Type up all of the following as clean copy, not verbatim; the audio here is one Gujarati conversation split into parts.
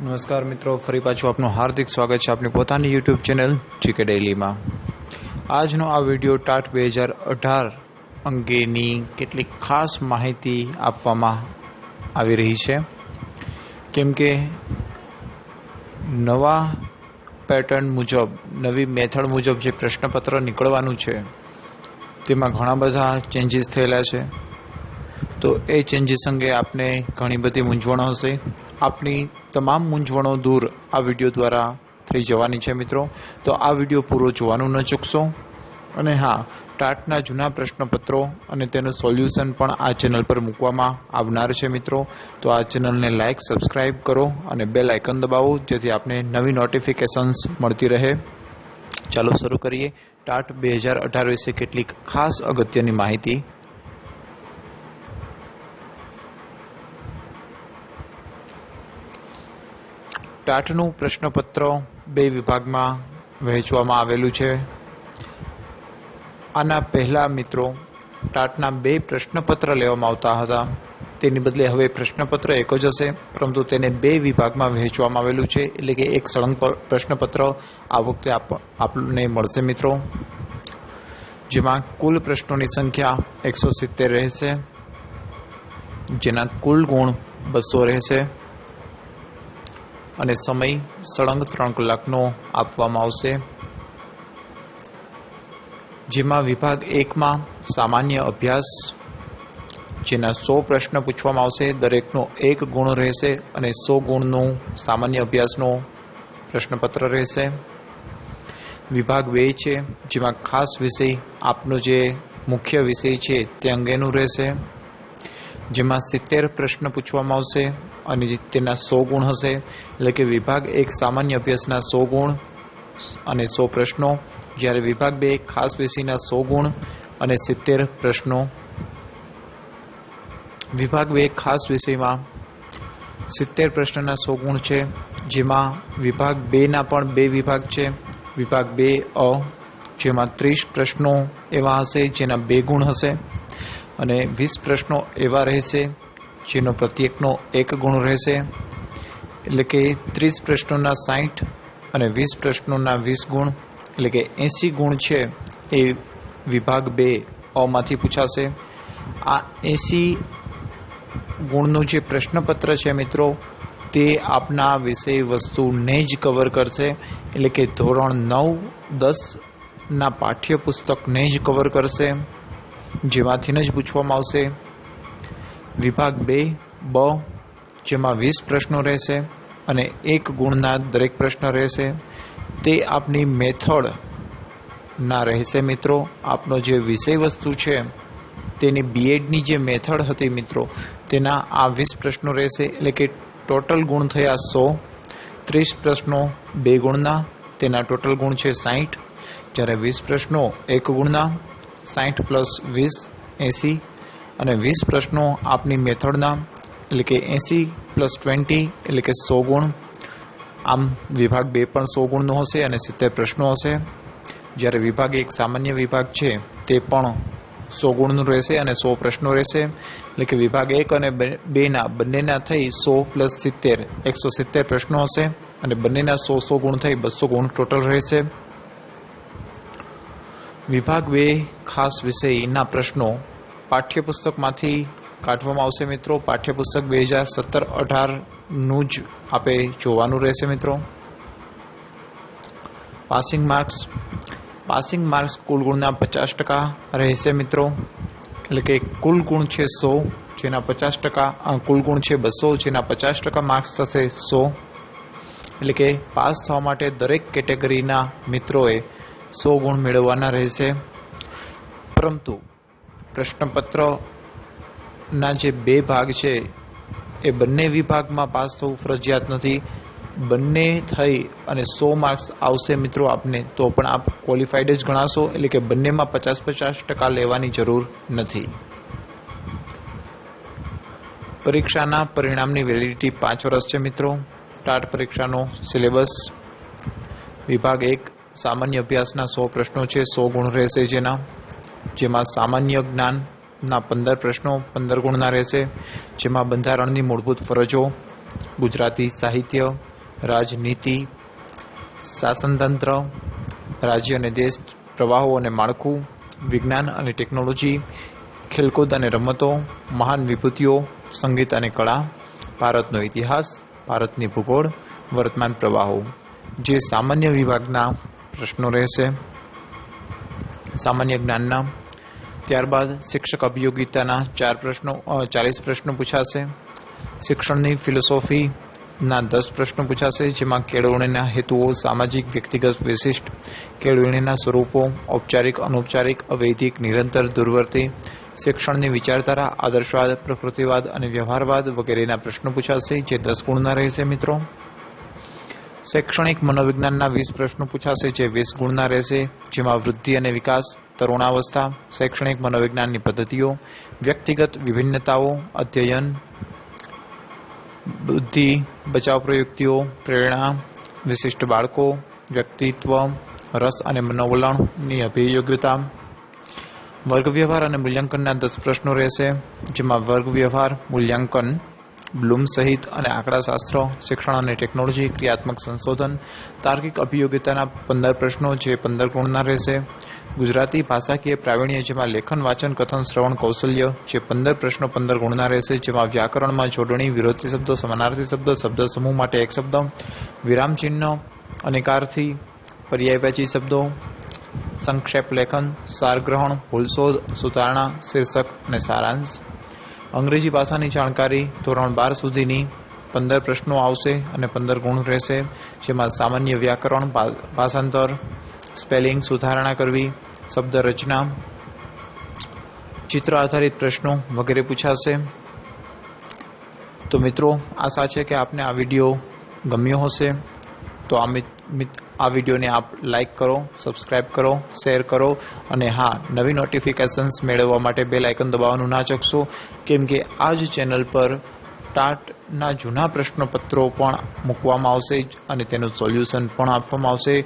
નમસ્કાર મિત્રો, ફરી પાછું આપનું હાર્દિક સ્વાગત છે આપની પોતાની યુટ્યુબ ચેનલ જીકે ડેઈલીમાં। આજનો આ વિડીયો ટાટ 2018 અંગેની કેટલીક ખાસ માહિતી આપવામાં આવી રહી છે, કેમ કે નવા પેટર્ન મુજબ, નવી મેથડ મુજબ જે પ્રશ્નપત્ર નીકળવાનું છે તેમાં ઘણા બધા ચેન્જીસ થયેલા છે। તો એ ચેન્જીસ અંગે આપને ઘણી બધી મૂંઝવણો હશે। આપની તમામ મૂંઝવણો દૂર આ વિડીયો દ્વારા થઈ જવાની છે મિત્રો। તો આ વિડીયો પૂરો જોવાનું ન ચૂકશો। અને હા, ટાટના જૂના પ્રશ્નપત્રો અને તેનું સોલ્યુશન પણ આ ચેનલ પર મૂકવામાં આવનાર છે મિત્રો। તો આ ચેનલને લાઇક, સબસ્ક્રાઈબ કરો અને બેલ આઇકન દબાવો, જેથી આપને નવી નોટિફિકેશન્સ મળતી રહે। ચાલો શરૂ કરીએ ટાટ 2018 વિશે કેટલીક ખાસ અગત્યની માહિતી। ટાટનું પ્રશ્નપત્ર બે વિભાગમાં વહેંચવામાં આવેલું છે। આના પહેલા મિત્રો ટાટના બે પ્રશ્નપત્ર લેવામાં આવતા હતા, તેની બદલે હવે પ્રશ્નપત્ર એક જ હશે, પરંતુ તેને બે વિભાગમાં વહેંચવામાં આવેલું છે। એટલે કે એક સળંગ પ્રશ્નપત્ર આ વખતે આપણને મળશે મિત્રો, જેમાં કુલ પ્રશ્નોની સંખ્યા 170 રહેશે, જેના કુલ ગુણ 200 રહેશે અને સમય સળંગ 3 કલાકનો આપવામાં આવશે। જેમાં વિભાગ 1માં સામાન્ય અભ્યાસ, જેના 100 પ્રશ્ન પૂછવામાં આવશે, દરેકનો 1 ગુણ રહેશે અને 100 ગુણનું સામાન્ય અભ્યાસનો પ્રશ્નપત્ર રહેશે। વિભાગ 2 છે, જેમાં ખાસ વિષય, આપનો જે મુખ્ય વિષય છે તે અંગેનું રહેશે, જેમાં 70 પ્રશ્ન પૂછવામાં આવશે અને તેના 100 ગુણ હશે। એટલે કે વિભાગ 1 સામાન્ય અભ્યાસના 100 ગુણ અને 100 પ્રશ્નો, જ્યારે વિભાગ 2 ખાસ વિષયના 100 ગુણ અને 70 પ્રશ્નો। વિભાગ 2 ખાસ વિષયમાં 70 પ્રશ્નના 100 ગુણ છે, જેમાં વિભાગ 2ના પણ બે વિભાગ છે। વિભાગ 2 અ, જેમાં 30 પ્રશ્નો એવા હશે જેના 2 ગુણ હશે અને 20 પ્રશ્નો એવા રહેશે જેનો પ્રત્યેકનો 1 ગુણ રહેશે। એટલે કે 30 પ્રશ્નોના 60 અને 20 પ્રશ્નોના 20 ગુણ, એટલે કે 80 ગુણ છે એ વિભાગ 2 અમાંથી પૂછાશે। આ 80 ગુણનું જે પ્રશ્નપત્ર છે મિત્રો, તે આપના વિષય વસ્તુને જ કવર કરશે। એટલે કે ધોરણ 9-10ના પાઠ્યપુસ્તકને જ કવર કરશે, જેમાંથી જ પૂછવામાં આવશે। વિભાગ 2 બ, જેમાં 20 પ્રશ્નો રહેશે અને 1 ગુણના દરેક પ્રશ્ન રહેશે, તે આપની મેથડના રહેશે મિત્રો। આપનો જે વિષય વસ્તુ છે તેની બીએડની જે મેથડ હતી મિત્રો, તેના આ 20 પ્રશ્નો રહેશે। એટલે કે ટોટલ ગુણ થયા 100, 30 પ્રશ્નો 2 ગુણના, તેના ટોટલ ગુણ છે 60, જ્યારે 20 પ્રશ્નો 1 ગુણના, 60 પ્લસ 20 80 અને 20 પ્રશ્નો આપની મેથડના, એટલે કે 80 પ્લસ 20 એટલે કે 100 ગુણ। આમ વિભાગ 2 પણ 100 ગુણનો હશે અને 70 પ્રશ્નો હશે, જ્યારે વિભાગ 1 સામાન્ય વિભાગ છે તે પણ 100 ગુણનું રહેશે અને 100 પ્રશ્નો રહેશે। એટલે કે વિભાગ 1 અને 2ના બંનેના થઈ 100 પ્લસ 70 170 પ્રશ્નો હશે અને બંનેના 100 ગુણ થઈ 200 ગુણ ટોટલ રહેશે। વિભાગ 2 ખાસ વિષયના પ્રશ્નો પાઠ્યપુસ્તકમાંથી કાઢવામાં આવશે મિત્રો। પાઠ્યપુસ્તક 2017-18નું જ આપે જોવાનું રહેશે મિત્રો। પાસિંગ માર્ક્સ કુલ ગુણના 50% રહેશે મિત્રો। એટલે કે કુલ ગુણ છે 100, જેના 50%, કુલ ગુણ છે 200, જેના 50% માર્ક્સ થશે 100। એટલે કે પાસ થવા માટે દરેક કેટેગરીના મિત્રોએ 100 ગુણ મેળવવાના રહેશે। પરંતુ પ્રશ્નપત્રના જે બે ભાગ છે એ બંને વિભાગમાં પાસ થવું ફરજિયાત નથી। બંને થઈ અને 100 માર્ક્સ આવશે મિત્રો આપને, તો પણ આપ ક્વોલિફાઈડ જ ગણાશો। એટલે કે બંનેમાં 50-50% લેવાની જરૂર નથી। પરીક્ષાના પરિણામની વેલિડિટી 5 વર્ષ છે મિત્રો। ટાટ પરીક્ષાનો સિલેબસ: વિભાગ 1 સામાન્ય અભ્યાસના 100 પ્રશ્નો છે, 100 ગુણ રહેશે, જેમાં સામાન્ય જ્ઞાનના 15 પ્રશ્નો 15 ગુણના રહેશે, જેમાં બંધારણની મૂળભૂત ફરજો, ગુજરાતી સાહિત્ય, રાજનીતિ, શાસનતંત્ર, રાજ્ય અને દેશ, પ્રવાહો અને માળખું, વિજ્ઞાન અને ટેકનોલોજી, ખેલકૂદ અને રમતો, મહાન વિભૂતિઓ, સંગીત અને કળા, ભારતનો ઇતિહાસ, ભારતની ભૂગોળ, વર્તમાન પ્રવાહો, જે સામાન્ય વિભાગના પ્રશ્નો રહેશે, સામાન્ય જ્ઞાનના. ત્યારબાદ શિક્ષક અભિયોગિતાના 40 પ્રશ્નો પૂછાશે. શિક્ષણની ફિલોસોફીના 10 પ્રશ્નો પૂછાશે, જેમાં કેળવણીના હેતુઓ, સામાજિક વ્યક્તિગત વિશિષ્ટ, કેળવણીના સ્વરૂપો, ઔપચારિક, અનૌપચારિક, અવૈધિક, નિરંતર, દૂરવર્તી, શિક્ષણની વિચારધારા, આદર્શવાદ, પ્રકૃતિવાદ અને વ્યવહારવાદ વગેરેના પ્રશ્નો પૂછાશે, જે 10 ગુણના રહેશે મિત્રો. શૈક્ષણિક મનોવિજ્ઞાનના 20 પ્રશ્નો પૂછાશે, જે 20 ગુણના રહેશે, જેમાં વૃદ્ધિ અને વિકાસ, તરુણાવસ્થા, શૈક્ષણિક મનોવિજ્ઞાનની પદ્ધતિઓ, વ્યક્તિગત વિભિન્નતાઓ, અધ્યયન, બુદ્ધિ, બચાવ પ્રયુક્તિઓ, પ્રેરણા, વિશિષ્ટ બાળકો, વ્યક્તિત્વ, રસ અને મનોવલણની અભિયોગ્યતા. વર્ગ વ્યવહાર અને મૂલ્યાંકનના 10 પ્રશ્નો રહેશે, જેમાં વર્ગ વ્યવહાર, મૂલ્યાંકન, બ્લૂમ સહિત અને આંકડાશાસ્ત્ર, શિક્ષણ અને ટેકનોલોજી, ક્રિયાત્મક સંશોધન, તાર્કિક અભિયોગ્યતાના 15 પ્રશ્નો, જે 15 ગુણના રહેશે. ગુજરાતી ભાષાકીય પ્રાવીણ્ય, જેમાં લેખન, વાંચન, કથન, શ્રવણ કૌશલ્ય, જે 15 પ્રશ્નો 15 ગુણના રહેશે, જેમાં વ્યાકરણમાં જોડણી, વિરોધી શબ્દો, સમાનાર્થી શબ્દ, શબ્દ સમૂહ માટે એક શબ્દ, વિરામચિહ્ન, અનેકાર્થી, પર્યાયવાચી શબ્દો, સંક્ષેપ લેખન, સારગ્રહણ, ભૂલશોધ, સુધારણા, શીર્ષક અને સારાંશ. અંગ્રેજી ભાષાની જાણકારી ધોરણ 12 સુધીની 15 પ્રશ્નો આવશે અને 15 ગુણ રહેશે, જેમાં સામાન્ય વ્યાકરણ, ભાષાંતર, સ્પેલિંગ, સુધારણા કરવી, શબ્દ રચના, ચિત્ર આધારિત પ્રશ્નો વગેરે પૂછાશે. તો મિત્રો, આશા છે કે આપને આ વિડીયો ગમ્યો હશે. તો આ વિડીયોને આપ લાઈક કરો, સબસ્ક્રાઈબ કરો, શેર કરો અને હા, નવી નોટિફિકેશન્સ મેળવવા માટે બેલ આઇકન દબાવવાનું ના ચૂકશો, કેમ કે આ જ ચેનલ પર ટાટના જૂના પ્રશ્નપત્રો પણ મૂકવામાં આવશે અને તેનું સોલ્યુશન પણ આપવામાં આવશે,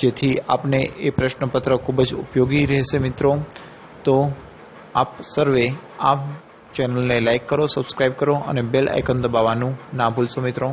જેથી આપને એ પ્રશ્નપત્ર ખૂબ જ ઉપયોગી રહેશે મિત્રો. તો આપ સર્વે આ ચેનલને લાઈક કરો, સબસ્ક્રાઈબ કરો અને બેલ આઇકન દબાવવાનું ના ભૂલશો મિત્રો.